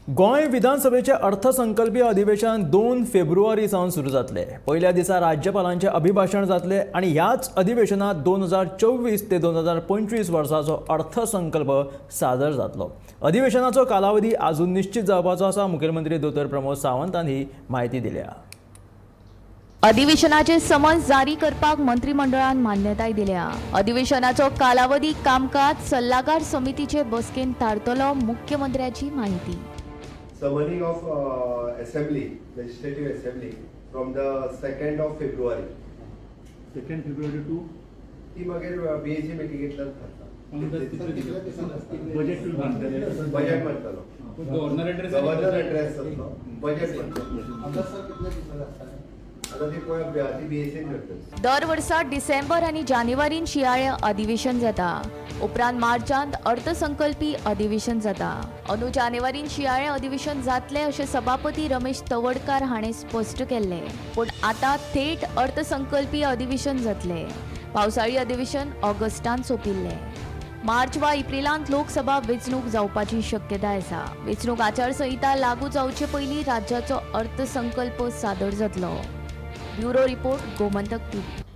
गोंय विधानसभेचे अर्थसंकल्पीय अधिवेशन 2 फेब्रुवारी सावन सुरू जातले। पहिल्या दिसा राज्यपालांचे अभिभाषण जातले आणि ह्याच अधिवेशनात 2024 ते 2025 वर्साचो अर्थसंकल्प सादर जातलो। अधिवेशनाचो कालावधी अजून निश्चित जावपाचो आसा। मुखेलमंत्री दोतर प्रमोद सावंतान ही माहिती दिल्या। अधिवेशनाचे समन्स जारी करपाक मंत्रिमंडळान मान्यताय दिल्या। अधिवेशनाचो कालावधी कामकाज सल्लागार समितीचे बसकेन थारतलो। मुख्यमंत्र्याची माहिती। Summoning of assembly, legislative assembly from the 2nd of February. 2nd February to ती मागीर BAC मिटिंगेंतल्यान थारता। budget will मानतले बजेट म्हणटलो। गव्हर्नर एड्रेस एड्रेस जातलो, बजेट म्हणटलो। आता ती BAC करतली। दर वर्सा डिसेंबर आणि जानेवारीन शियाळे अधिवेशन जाता। उपरांत मार्चांत अर्थसंकल्पी अधिवेशन जाता। अंदू जानेवारीन शियाळे अधिवेशन जातले अशें सभापती रमेश तवडकार हाणें स्पश्ट केल्ले। पूण आतां थेट अर्थसंकल्पीय अधिवेशन जातले। पावसाळी अधिवेशन ऑगस्टांत सोंपिल्ले। मार्च वा एप्रिलांत लोकसभा वेंचणूक जावपाची शक्यताय आसा। वेंचणूक आचारसंहिता लागू जावचे पयलीं राज्याचो अर्थसंकल्प सादर जातलो। Bureau report, Gomantak TV.